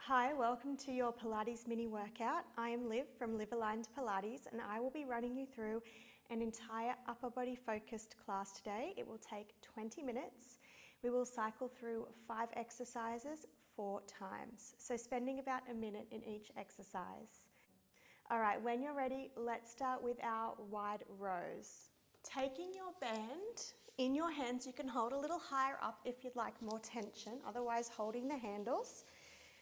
Hi, welcome to your Pilates Mini workout. I am Liv from Liv Aligned Pilates and I will be running you through an entire upper body focused class today. It will take 20 minutes. We will cycle through 5 exercises 4 times, so spending about a minute in each exercise. All right, when you're ready, let's start with our wide rows. Taking your band in your hands, you can hold a little higher up if you'd like more tension, otherwise holding the handles.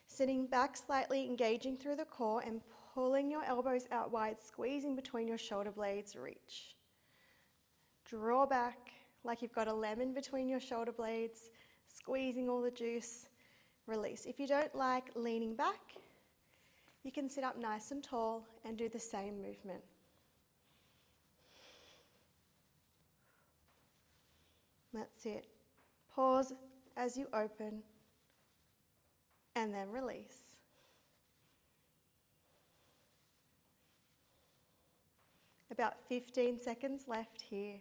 Sitting back slightly, engaging through the core and pulling your elbows out wide, squeezing between your shoulder blades, reach. Draw back like you've got a lemon between your shoulder blades, squeezing all the juice, release. If you don't like leaning back, you can sit up nice and tall and do the same movement. That's it. Pause as you open and then release. About 15 seconds left here.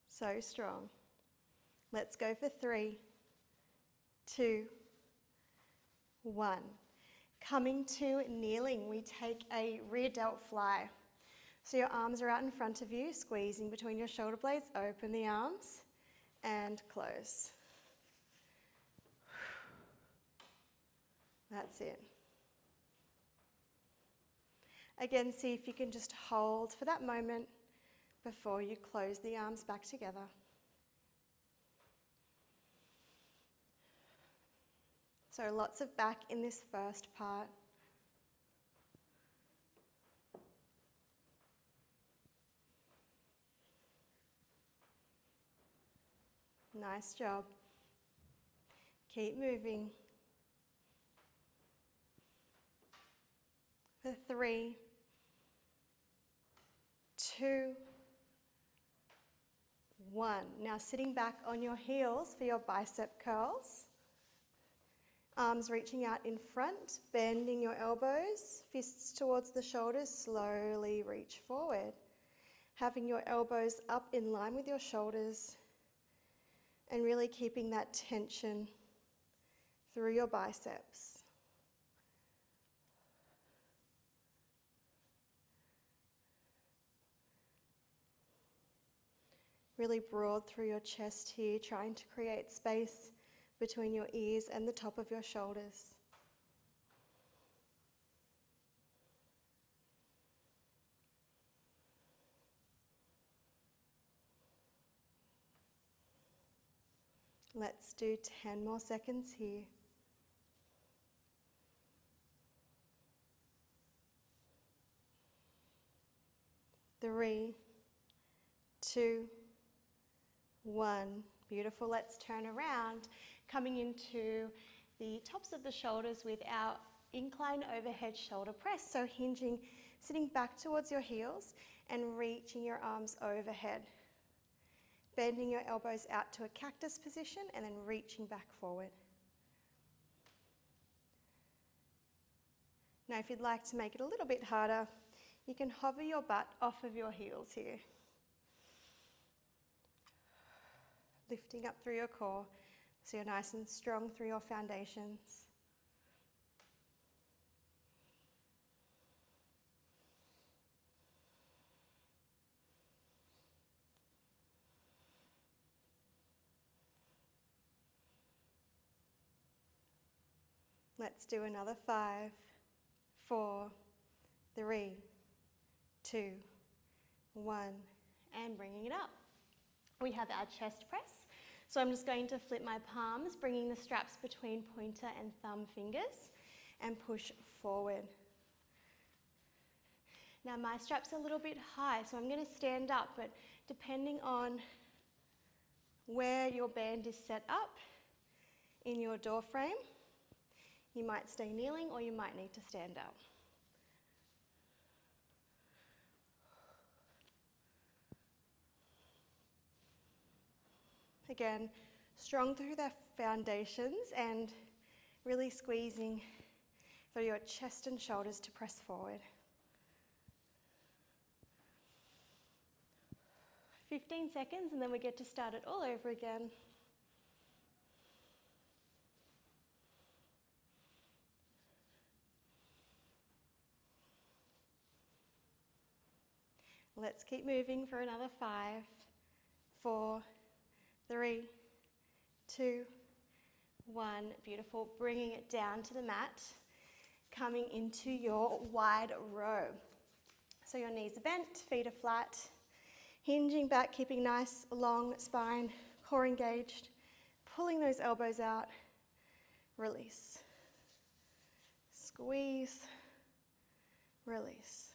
So strong. Let's go for 3, 2, 1. Coming to kneeling, we take a rear delt fly. So your arms are out in front of you, squeezing between your shoulder blades, open the arms and close. That's it. Again, see if you can just hold for that moment before you close the arms back together. So lots of back in this first part. Nice job. Keep moving. For 3, 2, 1. Now sitting back on your heels for your bicep curls. Arms reaching out in front, bending your elbows, fists towards the shoulders, slowly reach forward. Having your elbows up in line with your shoulders and really keeping that tension through your biceps. Really broad through your chest here, trying to create space between your ears and the top of your shoulders. Let's do 10 more seconds here. Three, 2, 1. Beautiful. Let's turn around, coming into the tops of the shoulders with our incline overhead shoulder press. So hinging, sitting back towards your heels and reaching your arms overhead. Bending your elbows out to a cactus position and then reaching back forward. Now if you'd like to make it a little bit harder, you can hover your butt off of your heels here. Lifting up through your core so you're nice and strong through your foundations. Let's do another 5, 4, 3, 2, 1, and bringing it up. We have our chest press. So I'm just going to flip my palms, bringing the straps between pointer and thumb fingers and push forward. Now my strap's a little bit high, so I'm going to stand up, but depending on where your band is set up in your door frame, you might stay kneeling or you might need to stand up. Again, strong through the foundations and really squeezing through your chest and shoulders to press forward. 15 seconds and then we get to start it all over again. Let's keep moving for another 5, 4, 3, 2, 1. Beautiful. Bringing it down to the mat, coming into your wide row. So your knees are bent, feet are flat, hinging back, keeping nice long spine, core engaged, pulling those elbows out, release. Squeeze, release.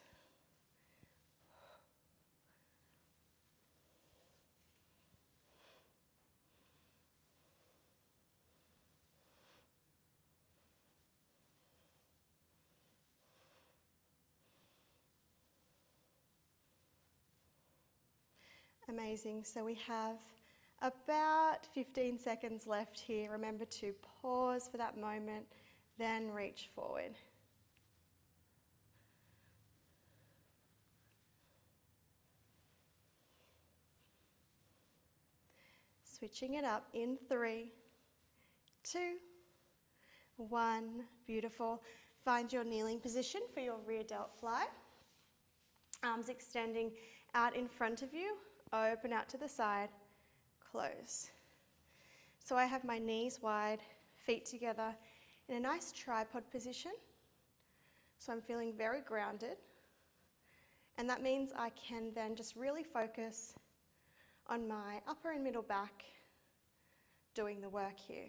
Amazing. So we have about 15 seconds left here. Remember to pause for that moment, then reach forward. Switching it up in 3, 2, 1. Beautiful. Find your kneeling position for your rear delt fly. Arms extending out in front of you, open out to the side, close. So I have my knees wide, feet together in a nice tripod position. So I'm feeling very grounded. And that means I can then just really focus on my upper and middle back doing the work here.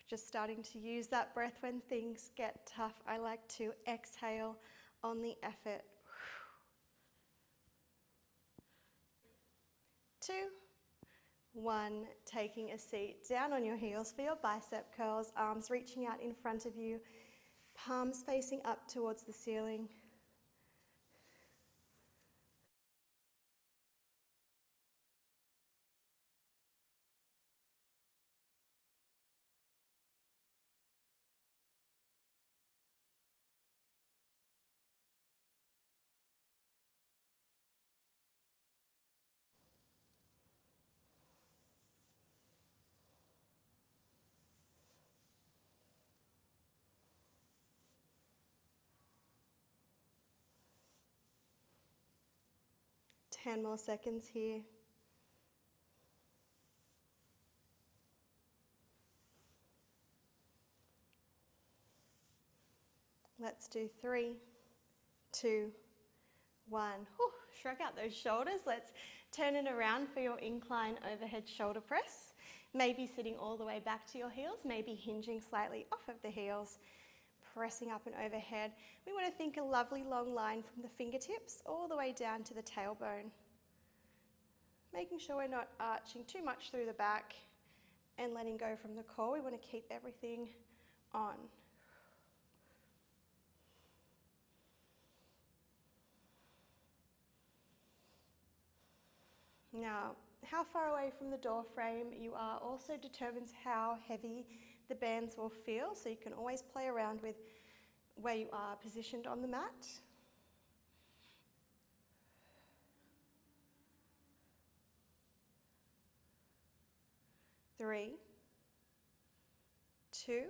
Just starting to use that breath when things get tough. I like to exhale on the effort. 2, 1. Taking a seat down on your heels for your bicep curls, arms reaching out in front of you, palms facing up towards the ceiling. Ten more seconds here. Let's do 3, 2, 1. Whew, shrug out those shoulders. Let's turn it around for your incline overhead shoulder press. Maybe sitting all the way back to your heels, maybe hinging slightly off of the heels, pressing up and overhead. We want to think a lovely long line from the fingertips all the way down to the tailbone. Making sure we're not arching too much through the back and letting go from the core. We want to keep everything on. Now, how far away from the door frame you are also determines how heavy the bands will feel, so you can always play around with where you are positioned on the mat. 3, 2,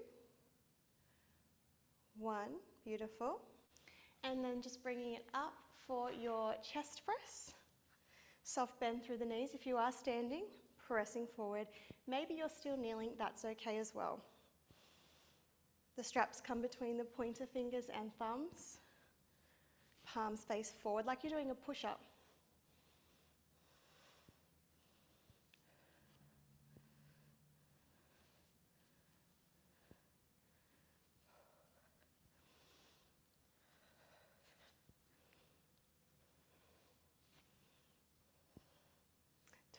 1. Beautiful. And then just bringing it up for your chest press. Soft bend through the knees. If you are standing, pressing forward. Maybe you're still kneeling, that's okay as well. The straps come between the pointer fingers and thumbs. Palms face forward like you're doing a push-up.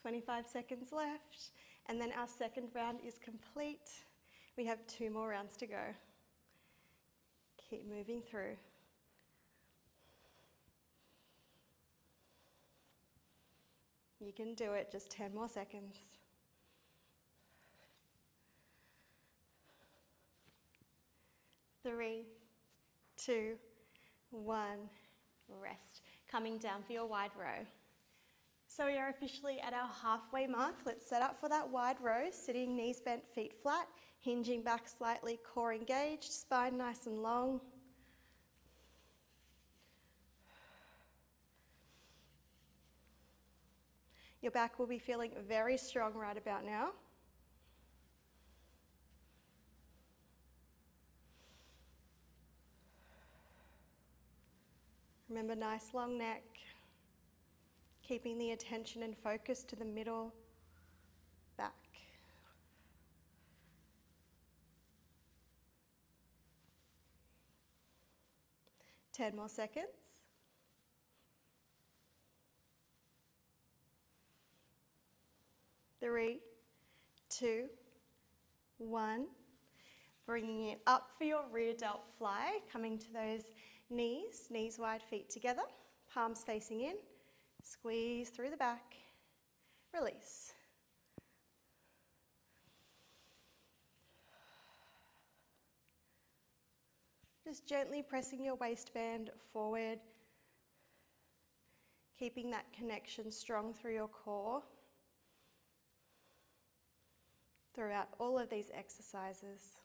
"25 seconds left, and then our second round is complete. We have 2 more rounds to go. Keep moving through. You can do it, just 10 more seconds. 3, 2, 1, rest. coming down for your wide row. So we are officially at our halfway mark. Let's set up for that wide row, sitting knees bent, feet flat, hinging back slightly, core engaged, spine nice and long. Your back will be feeling very strong right about now. Remember, nice long neck, keeping the attention and focus to the middle back. Ten more seconds. 3, 2, 1. Bringing it up for your rear delt fly, coming to those knees wide, feet together, palms facing in, squeeze through the back, release. Just gently pressing your waistband forward, keeping that connection strong through your core throughout all of these exercises.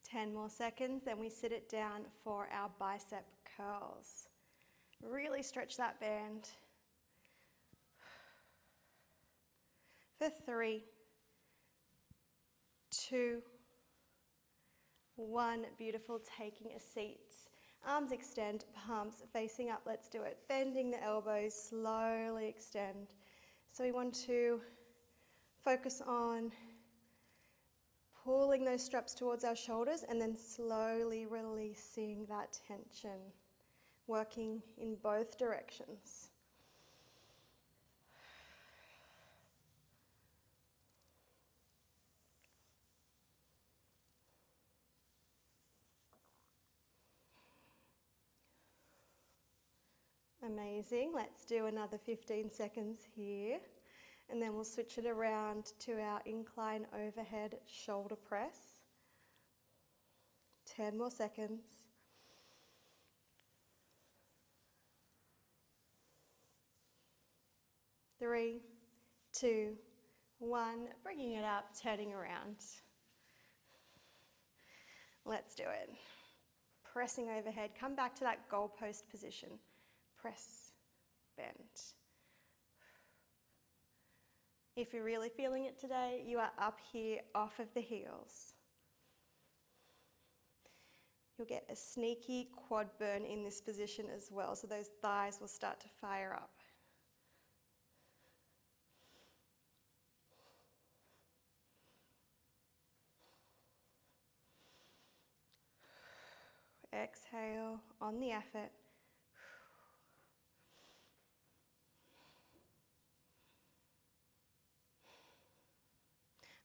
Ten more seconds, then we sit it down for our bicep curls. Really stretch that band. For 3, 2, 1. Beautiful, taking a seat. Arms extend, palms facing up. Let's do it. Bending the elbows, slowly extend. So we want to focus on pulling those straps towards our shoulders and then slowly releasing that tension, working in both directions. Amazing. Let's do another 15 seconds here. And then we'll switch it around to our incline overhead shoulder press. 10 more seconds. 3, 2, 1. Bringing it up, turning around. Let's do it. Pressing overhead. Come back to that goalpost position. Press, bend. If you're really feeling it today, you are up here off of the heels. You'll get a sneaky quad burn in this position as well, so those thighs will start to fire up. Exhale on the effort.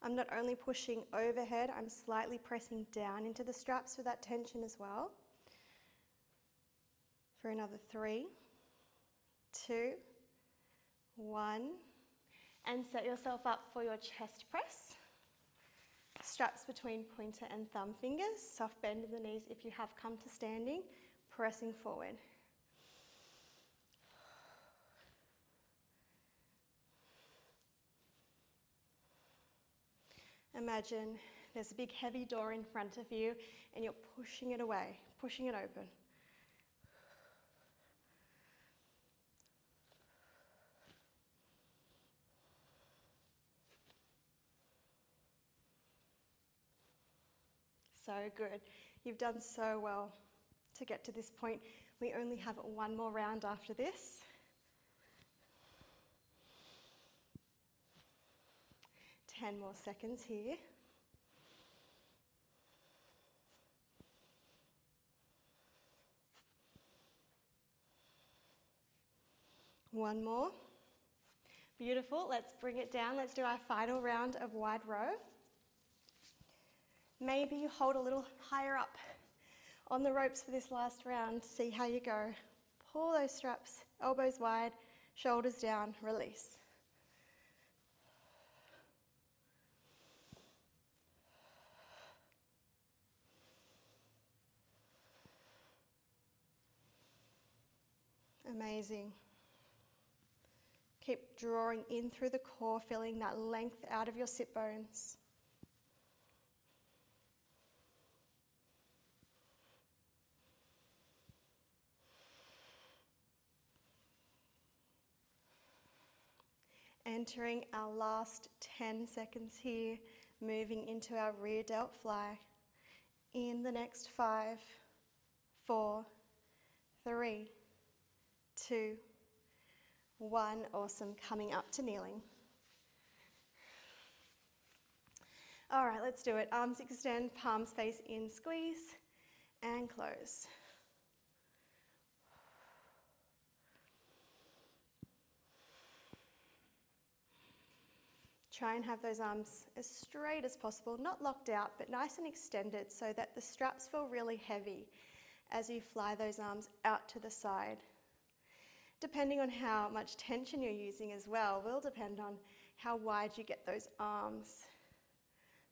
I'm not only pushing overhead, I'm slightly pressing down into the straps for that tension as well. For another 3, 2, 1. And set yourself up for your chest press. Straps between pointer and thumb fingers. Soft bend in the knees if you have come to standing. Pressing forward. Imagine there's a big heavy door in front of you and you're pushing it away, pushing it open. So good. You've done so well to get to this point. We only have one more round after this. 10 more seconds here. One more. Beautiful. Let's bring it down. Let's do our final round of wide row. Maybe you hold a little higher up on the ropes for this last round. See how you go. Pull those straps, elbows wide, shoulders down, release. Amazing. Keep drawing in through the core, feeling that length out of your sit bones. Entering our last 10 seconds here, moving into our rear delt fly. In the next 5, 4, 3, 2, 1. Awesome. Coming up to kneeling. All right, let's do it. Arms extend, palms face in, squeeze, and close. Try and have those arms as straight as possible, not locked out, but nice and extended so that the straps feel really heavy as you fly those arms out to the side. Depending on how much tension you're using as well, will depend on how wide you get those arms.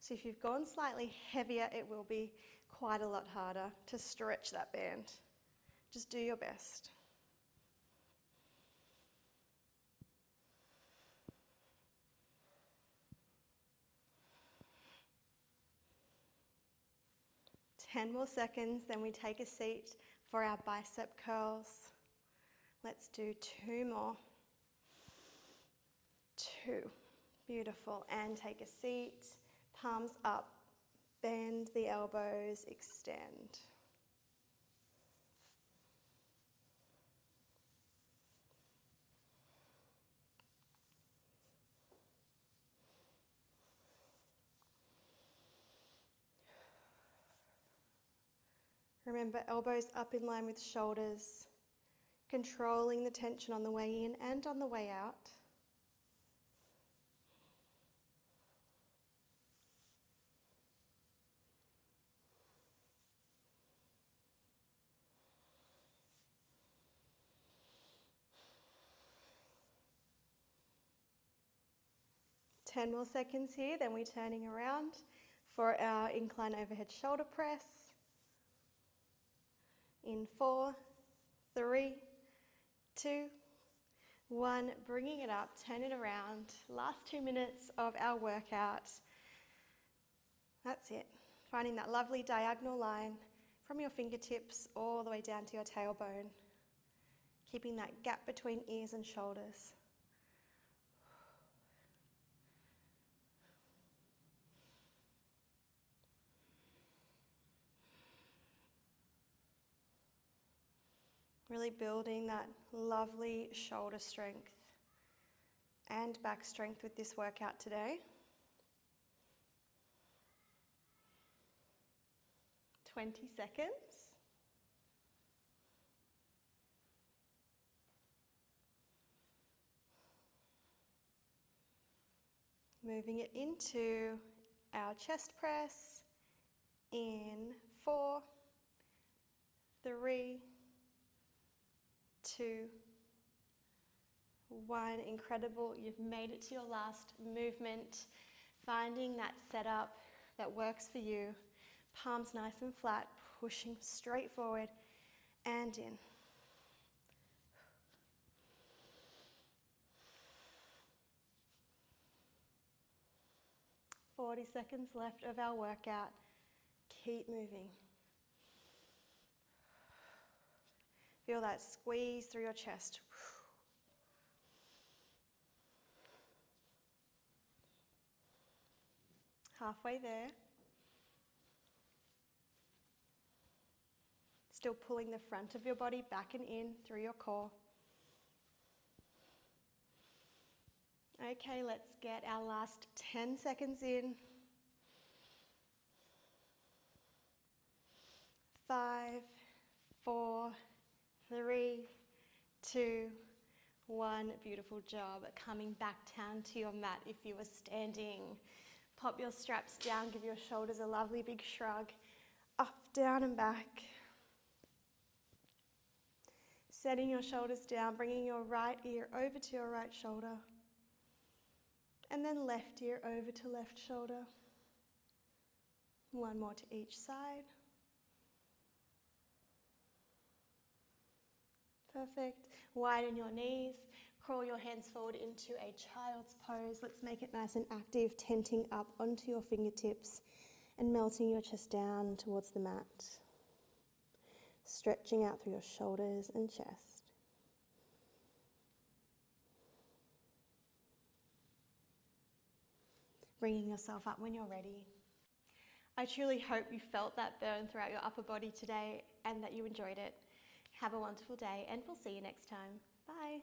So if you've gone slightly heavier, it will be quite a lot harder to stretch that band. Just do your best. Ten more seconds, then we take a seat for our bicep curls. Let's do 2 more. 2. Beautiful. And take a seat. Palms up. Bend the elbows. Extend. Remember, elbows up in line with shoulders, controlling the tension on the way in and on the way out. Ten more seconds here, then we're turning around for our incline overhead shoulder press. In 4, 3, 2, 1, bringing it up, turn it around. Last 2 minutes of our workout. That's it. Finding that lovely diagonal line from your fingertips all the way down to your tailbone. Keeping that gap between ears and shoulders. Really building that lovely shoulder strength and back strength with this workout today. 20 seconds. Moving it into our chest press in 4, 3, 2, 1. Incredible. You've made it to your last movement. Finding that setup that works for you. Palms nice and flat, pushing straight forward and in. "40 seconds left of our workout. Keep moving. Feel that squeeze through your chest. Halfway there. Still pulling the front of your body back and in through your core. Okay, let's get our last 10 seconds in. 5, 4, 3, 2, 1. Beautiful job. Coming back down to your mat if you were standing. Pop your straps down, give your shoulders a lovely big shrug. Up, down and back. Setting your shoulders down, bringing your right ear over to your right shoulder. And then left ear over to left shoulder. One more to each side. Perfect. Widen your knees. Crawl your hands forward into a child's pose. Let's make it nice and active, tenting up onto your fingertips and melting your chest down towards the mat. Stretching out through your shoulders and chest. Bringing yourself up when you're ready. I truly hope you felt that burn throughout your upper body today and that you enjoyed it. Have a wonderful day, and we'll see you next time. Bye.